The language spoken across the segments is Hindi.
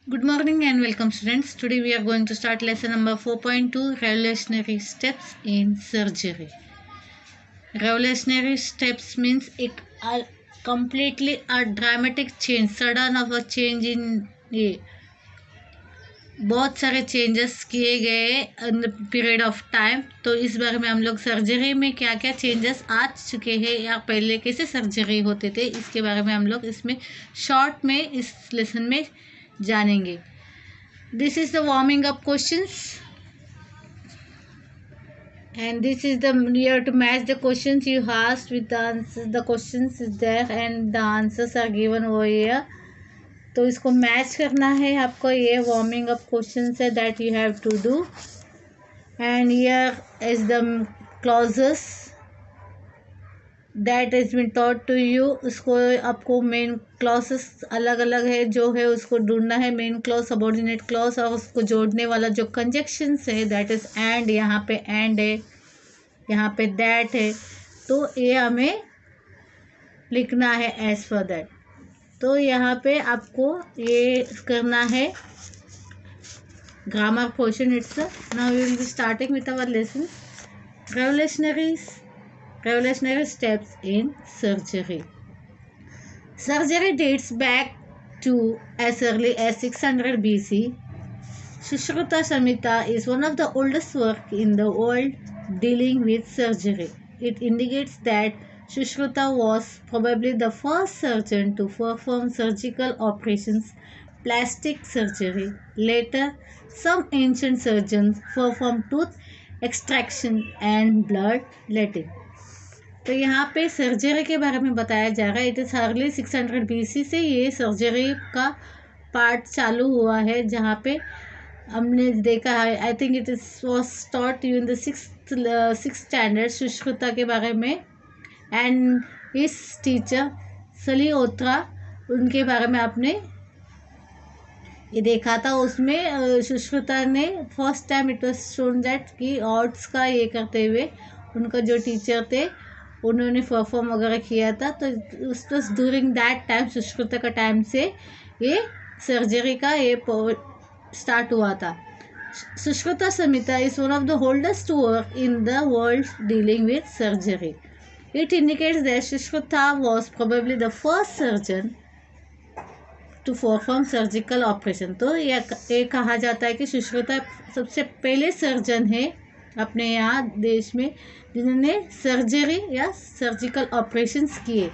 Good morning and welcome students. Today we are going to start lesson number 4.2 revolutionary steps in surgery. Revolutionary steps means it a completely a dramatic change, sudden of a change in ये बहुत सारे चेंजेस किए गए in the period of time. तो इस बारे में हम लोग सर्जरी में क्या क्या चेंजेस आ चुके हैं या पहले कैसे सर्जरी होते थे इसके बारे में हम लोग इसमें शॉर्ट में इस लेसन में जानेंगे। This is the warming up questions and this is the you have to match the questions you asked with the answers. The questions is there and the answers are given over here. तो इसको मैच करना है आपको। ये वार्मिंग अप क्वेश्चंस है that you have to do and here is the clauses that is been taught to you. उसको आपको मेन क्लॉसेस अलग अलग है जो है उसको ढूंढना है, मेन क्लॉज, सबॉर्डिनेट क्लॉज और उसको जोड़ने वाला जो कंजक्शंस है दैट इज एंड। यहाँ पे एंड है, यहाँ पे दैट है, तो ये हमें लिखना है एज फॉर दैट। तो यहाँ पे आपको ये करना है grammar portion. It's now we will be starting with our lesson revolutionary steps in surgery. Surgery dates back to as early as 600 BC. Sushruta Samhita is one of the oldest work in the world dealing with surgery. It indicates that Sushruta was probably the first surgeon to perform surgical operations, plastic surgery. Later, some ancient surgeons performed tooth extraction and bloodletting. तो यहाँ पे सर्जरी के बारे में बताया जा रहा है। इट इज़ अर्ली 600 BC से ये सर्जरी का पार्ट चालू हुआ है, जहाँ पे हमने देखा है। I think it is was taught you in the six standard Sushruta के बारे में एंड इस टीचर सलिहोत्रा उनके बारे में आपने ये देखा था। उसमें सुश्रुता ने first time it was shown that कि ऑर्ट्स का ये करते हुए उनका जो टीचर थे उन्होंने परफॉर्म वगैरह किया था। तो उस ड्यूरिंग दैट टाइम सुश्रुता का टाइम से ये सर्जरी का ये स्टार्ट हुआ था। Sushruta Samhita is one of the oldest work in the world dealing with surgery. It indicates that Sushruta was probably the first surgeon to perform surgical operation. तो ये कहा जाता है कि सुश्रुता सबसे पहले सर्जन है अपने यहाँ देश में जिन्होंने सर्जरी या सर्जिकल ऑपरेशंस किए.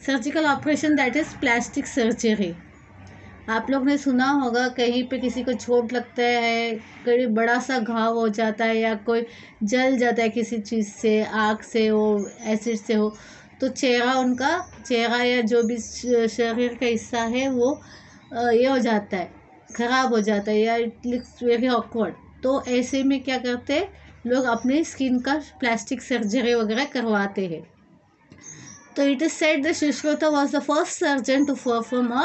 Surgical operation that is plastic surgery. आप लोग ने सुना होगा कहीं पे किसी को चोट लगता है, कहीं बड़ा सा घाव हो जाता है या कोई जल जाता है किसी चीज़ से, आग से हो, एसिड से हो, तो चेहरा या जो भी शरीर का हिस्सा है वो ये हो जाता है, ख़राब हो जाता है या इट लुक्स वेरी ऑकवर्ड. तो ऐसे में क्या करते हैं लोग अपने स्किन का प्लास्टिक सर्जरी वगैरह करवाते हैं. तो it is said that Sushruta was the first surgeon to perform a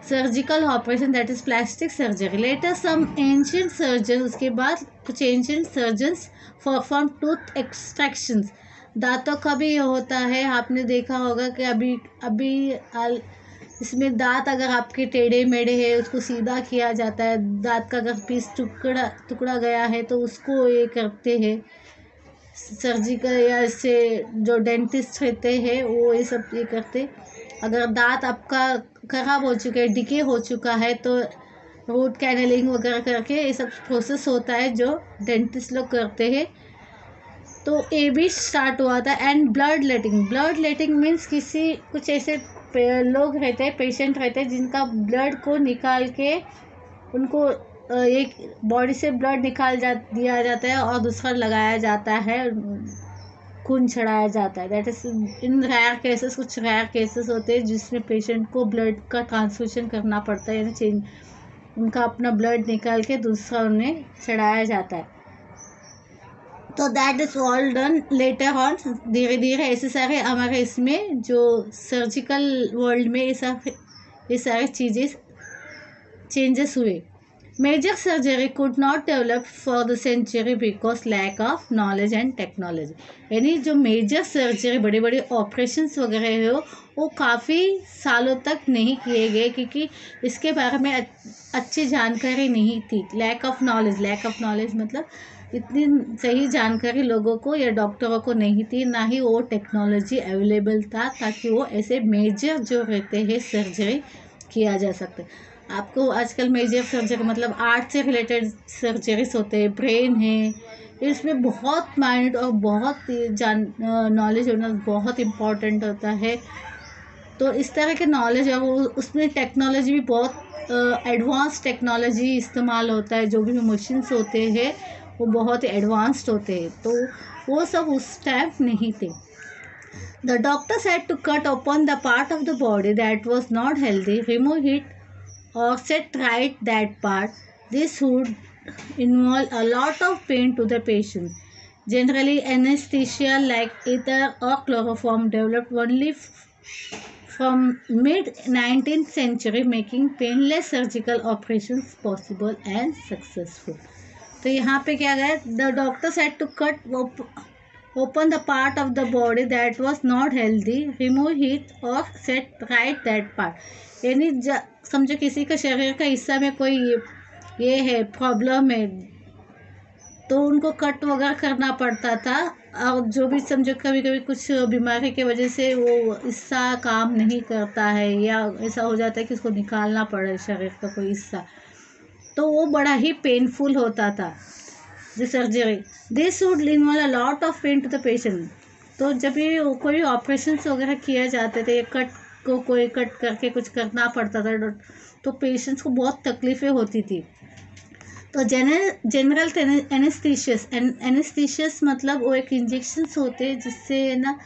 surgical operation that is plastic surgery. Later some ancient surgeon, उसके बाद कुछ ancient surgeons perform tooth extractions. दांतों का भी होता है, आपने देखा होगा कि अभी इसमें दांत अगर आपके टेढ़े मेढ़े है उसको सीधा किया जाता है. दांत का अगर पीस टुकड़ा गया है तो उसको ये करते हैं सर्जिकल, या इससे जो डेंटिस्ट रहते हैं वो ये सब ये करते. अगर दांत आपका ख़राब हो चुका है, डिके हो चुका है, तो रूट कैनलिंग वगैरह करके ये सब प्रोसेस होता है जो डेंटिस्ट लोग करते हैं. तो ये भी स्टार्ट हुआ था. एंड ब्लड लेटिंग मीन्स कुछ ऐसे लोग रहते हैं, पेशेंट रहते हैं जिनका ब्लड को निकाल के उनको एक बॉडी से ब्लड दिया जाता है और दूसरा लगाया जाता है, खून चढ़ाया जाता है. That is in rare cases. कुछ रेयर केसेस होते हैं जिसमें पेशेंट को ब्लड का ट्रांसफ्यूजन करना पड़ता है, यानी उनका अपना ब्लड निकाल के दूसरा उन्हें चढ़ाया जाता है. तो that is all done later on. धीरे धीरे ऐसे सारे हमारे इसमें जो सर्जिकल वर्ल्ड में ये सारे चीज़ें चेंजेस हुए. Major surgery could not develop for the century because lack of knowledge and technology. यानी जो मेजर सर्जरी बड़े बड़े ऑपरेशंस वगैरह हो वो काफ़ी सालों तक नहीं किए गए क्योंकि इसके बारे में अच्छी जानकारी नहीं थी. लैक ऑफ नॉलेज मतलब इतनी सही जानकारी लोगों को या डॉक्टरों को नहीं थी, ना ही वो टेक्नोलॉजी अवेलेबल था ताकि वो ऐसे मेजर जो रहते हैं सर्जरी किया जा सकते. आपको आजकल मेजर सर्जरी मतलब आर्ट से रिलेटेड सर्जरीज होते हैं, ब्रेन है, इसमें बहुत माइंड और बहुत नॉलेज होना बहुत इम्पॉर्टेंट होता है. तो इस तरह के नॉलेज है वो उसमें टेक्नोलॉजी भी बहुत एडवांस टेक्नोलॉजी इस्तेमाल होता है. जो भी मशीन्स होते हैं वो बहुत एडवांस्ड होते हैं, तो वो सब उस टाइम नहीं थे. The doctors had to cut upon the part of the body that was not healthy, remove it or set right that part. This would involve a lot of pain to the patient. Generally, anesthesia like ether or chloroform developed only from mid-19th century, making painless surgical operations possible and successful. तो यहाँ पे क्या गया? The doctors had to cut open the part of the body that was not healthy, remove it or set right that part. यानी समझो किसी का शरीर का हिस्सा में कोई ये है प्रॉब्लम है तो उनको कट वगैरह करना पड़ता था. और जो भी समझो कभी कभी कुछ बीमारी की वजह से वो हिस्सा काम नहीं करता है या ऐसा हो जाता है कि उसको निकालना पड़े शरीर का कोई हिस्सा, तो वो बड़ा ही पेनफुल होता था जो surgery. This would involve a lot of pain to the patient. तो जब ये कोई ऑपरेशन वगैरह किए जाते थे, कट को कोई कट करके कुछ करना पड़ता था तो पेशेंट्स को बहुत तकलीफ़ें होती थी. तो जनरल एनेस्थीसियस मतलब वो एक इंजेक्शंस होते हैं जिससे ना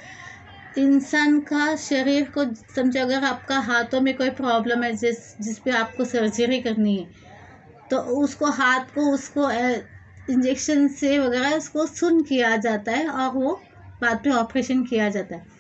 इंसान का शरीर को समझो अगर आपका हाथों में कोई प्रॉब्लम है जिस पे आपको सर्जरी करनी है तो उसको हाथ को उसको इंजेक्शन से वगैरह उसको सुन किया जाता है और वो बाद में ऑपरेशन किया जाता है.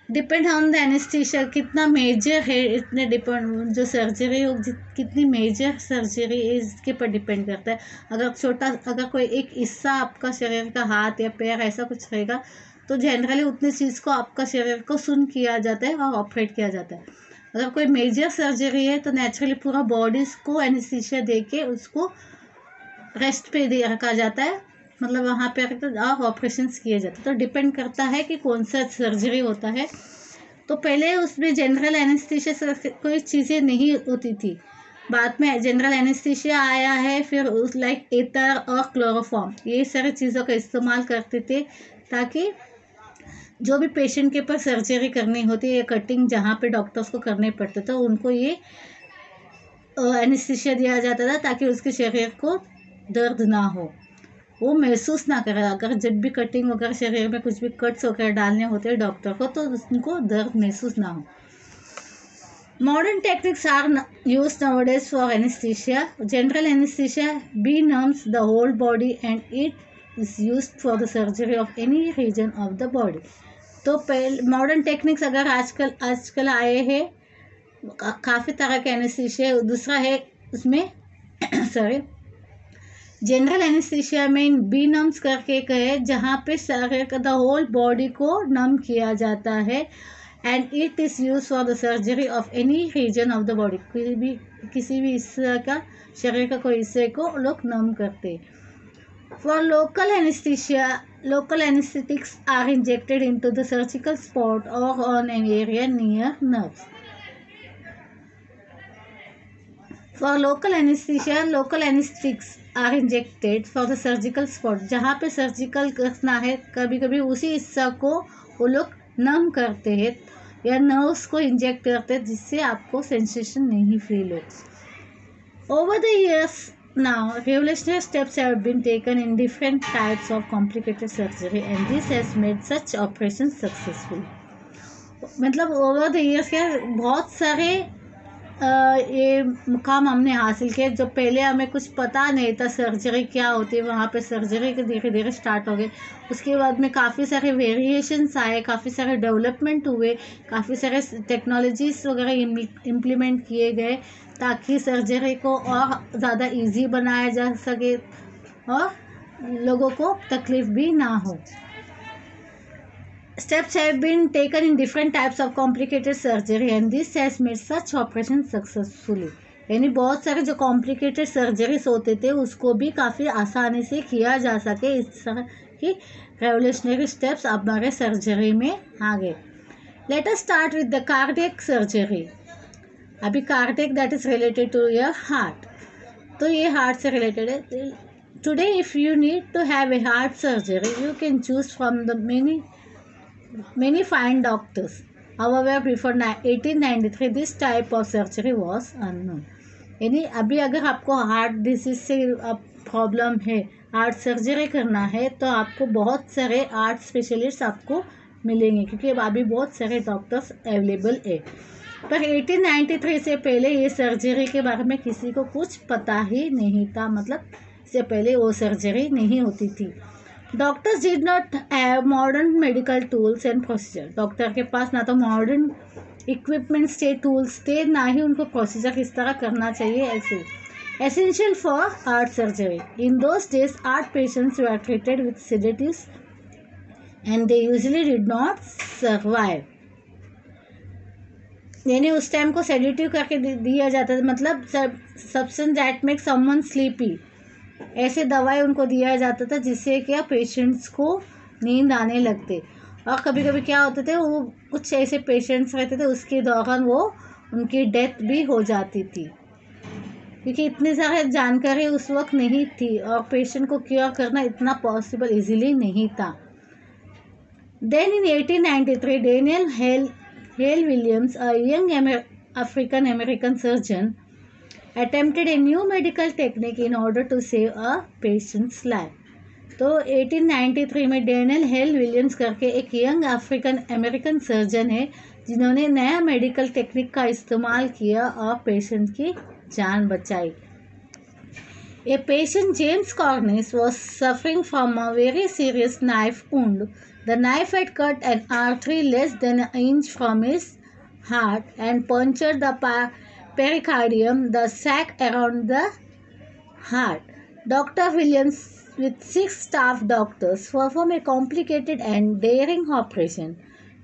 डिपेंड ऑन द एनेस्थीसिया कितना मेजर है, इतने डिपेंड जो सर्जरी हो कितनी मेजर सर्जरी है इसके पर डिपेंड करता है. अगर कोई एक हिस्सा आपका शरीर का हाथ या पैर ऐसा कुछ रहेगा तो जनरली उतनी चीज़ को आपका शरीर को सुन किया जाता है और ऑपरेट किया जाता है. अगर कोई मेजर सर्जरी है तो नेचुरली पूरा बॉडी को एनेस्थीसिया दे के उसको रेस्ट पे दे रखा जाता है, मतलब वहाँ पे और ऑपरेशंस किए जाते हैं. तो डिपेंड करता है कि कौन सा सर्जरी होता है. तो पहले उसमें जनरल एनेस्थीसिया से कोई चीज़ें नहीं होती थी, बाद में जनरल एनेस्थीसिया आया है. फिर उस लाइक एथर और क्लोरोफॉर्म ये सारी चीज़ों का इस्तेमाल करते थे ताकि जो भी पेशेंट के ऊपर सर्जरी करनी होती है, कटिंग जहाँ पे डॉक्टर्स को करने पड़ते थे उनको ये एनेस्थीसिया दिया जाता था ताकि उसके शरीर को दर्द ना हो, वो महसूस ना करे. अगर जब भी कटिंग वगैरह शरीर में कुछ भी कट्स वगैरह डालने होते हैं डॉक्टर को तो उनको दर्द महसूस ना हो. Modern techniques are use nowadays for anaesthesia. General anaesthesia benumbs the whole body and it is used for the surgery of any region of the body. तो पहले मॉडर्न टेक्निक्स अगर आजकल आए हैं काफ़ी तरह के एनेस्थीसिया. दूसरा है उसमें सॉरी जनरल एनेस्थीसिया में बीनम्स करके एक है जहाँ पे शरीर का द होल बॉडी को नम किया जाता है and it is use for the surgery of any region of the body. किसी भी हिस्से का शरीर का कोई हिस्से को लोग नम करते हैं. For local anaesthesia local anesthetics are injected into the surgical spot or on an area near nerves. For local anesthesia, local anesthetics are injected for the surgical spot. जहाँ पे सर्जिकल करना है कभी कभी उसी हिस्सा को वो लोग नम करते हैं या नर्व्स को इंजेक्ट करते हैं जिससे आपको सेंसेशन नहीं फील हो. Over the years now, revolutionary steps have been taken in different types of complicated surgery and this has made such operations successful. मतलब ओवर द ईयर्स क्या बहुत सारे ये मुकाम हमने हासिल किया। जो पहले हमें कुछ पता नहीं था सर्जरी क्या होती है, वहाँ पे सर्जरी के धीरे धीरे स्टार्ट हो गए। उसके बाद में काफ़ी सारे वेरिएशंस आए, काफ़ी सारे डेवलपमेंट हुए, काफ़ी सारे टेक्नोलॉजीज़ वगैरह इम्प्लीमेंट किए गए ताकि सर्जरी को और ज़्यादा इजी बनाया जा सके और लोगों को तकलीफ भी ना हो। Steps have been taken in different types of complicated surgery and this has made such operations successfully. यानी बहुत सारे जो कॉम्प्लिकेटेड सर्जरीज होते थे उसको भी काफ़ी आसानी से किया जा सके। इस तरह की रेवोल्यूशनरी स्टेप्स अब हमारे सर्जरी में आ गए। Let us start with the cardiac surgery. अभी cardiac that is related to your heart, तो ये हार्ट से रिलेटेड है। Today if you need to have a heart surgery you can choose from the many fine doctors. However, before 1893 this type of surgery was unknown. यानी अभी अगर आपको हार्ट डिसीज से प्रॉब्लम है, हार्ट सर्जरी करना है, तो आपको बहुत सारे हार्ट स्पेशलिस्ट आपको मिलेंगे क्योंकि अब अभी बहुत सारे डॉक्टर्स अवेलेबल है। पर 1893 से पहले ये सर्जरी के बारे में किसी को कुछ पता ही नहीं था, मतलब इससे पहले वो सर्जरी नहीं होती थी। Doctors did not have modern medical tools and procedure. Doctor के पास ना तो मॉडर्न इक्विपमेंट्स थे, टूल्स थे, ना ही उनको प्रोसीजर किस तरह करना चाहिए ऐसे। Essential for heart surgery in those days heart patients were treated with sedatives and they usually did not survive. यानी उस टाइम को सेडेटिव करके दिया जाता था, मतलब substance that make someone sleepy, ऐसे दवाई उनको दिया जाता था जिससे क्या पेशेंट्स को नींद आने लगते। और कभी कभी क्या होते थे, वो कुछ ऐसे पेशेंट्स रहते थे उसके दौरान वो उनकी डेथ भी हो जाती थी क्योंकि इतनी सारी जानकारी उस वक्त नहीं थी और पेशेंट को क्योर करना इतना पॉसिबल इजीली नहीं था। Then in 1893 Daniel Hale Williams, a young African American surgeon, attempted a new medical technique in order to save a patient's life। तो 1893 में डेनियल हेल विलियम्स करके एक यंग अफ्रीकन अमेरिकन सर्जन है जिन्होंने नया मेडिकल टेक्निक का इस्तेमाल किया और पेशेंट की जान बचाई। A patient James कॉर्निस was suffering from a very serious knife wound. The knife had cut an artery less than an inch from his heart and punctured the pericardium, the sac around the heart. Dr. Williams, with 6 staff doctors, performed a complicated and daring operation.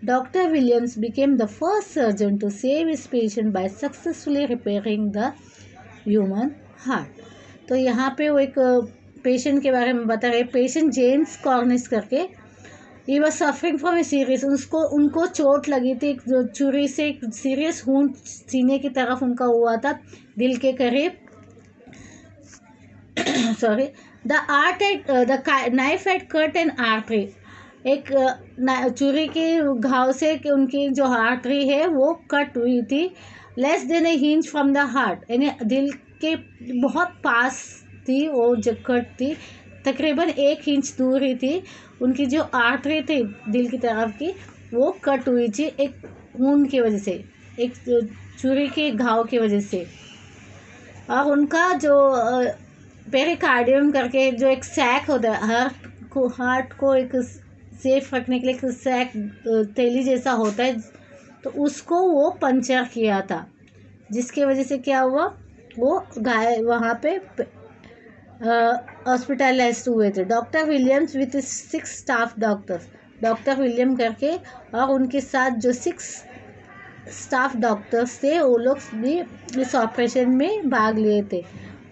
Dr. Williams became the first surgeon to save his patient by successfully repairing the human heart. तो यहाँ पे वो एक पेशेंट के बारे में बता रहे, पेशेंट जेम्स कॉर्निस करके, he was suffering from a serious, उनको चोट लगी थी जो छुरी से, एक सीरियस वुंड सीने की तरफ उनका हुआ था, दिल के करीब। Sorry, the knife had cut N artery, एक छुरी के घाव से उनकी जो आर्टरी है वो कट हुई थी। Less than A hinge from the heart, यानी दिल के बहुत पास थी वो जो कट थी, तकरीबन 1 इंच दूर ही थी। उनकी जो आर्टरी थी दिल की तरफ की वो कट हुई थी एक वुंड की वजह से, एक छुरी के घाव की वजह से। और उनका जो पेरिकार्डियम करके जो एक सैक होता है, हार्ट को एक सेफ रखने के लिए एक सैक थैली जैसा होता है, तो उसको वो पंचर किया था जिसकी वजह से क्या हुआ, वो घायल वहाँ पे हॉस्पिटलाइज हुए थे। Doctor Williams with 6 staff doctors, doctor William करके और उनके साथ जो 6 स्टाफ डॉक्टर्स थे वो लोग भी इस ऑपरेशन में भाग लिए थे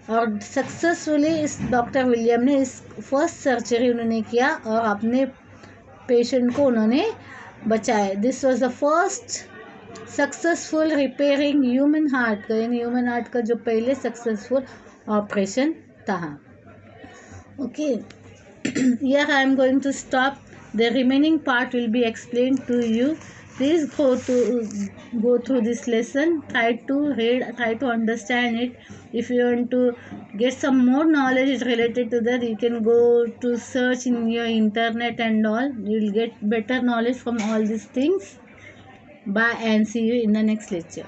और सक्सेसफुली इस डॉक्टर विलियम ने इस फर्स्ट सर्जरी उन्होंने किया और अपने पेशेंट को उन्होंने बचाया। This was the first successful repairing human heart का, यानी ह्यूमन हार्ट का जो पहले सक्सेसफुल ऑपरेशन था। Okay, here I am going to stop. The remaining part will be explained to you. Please go through this lesson. Try to read, try to understand it. If you want to get some more knowledge related to that, you can go to search in your internet and all. You will get better knowledge from all these things. Bye and see you in the next lecture.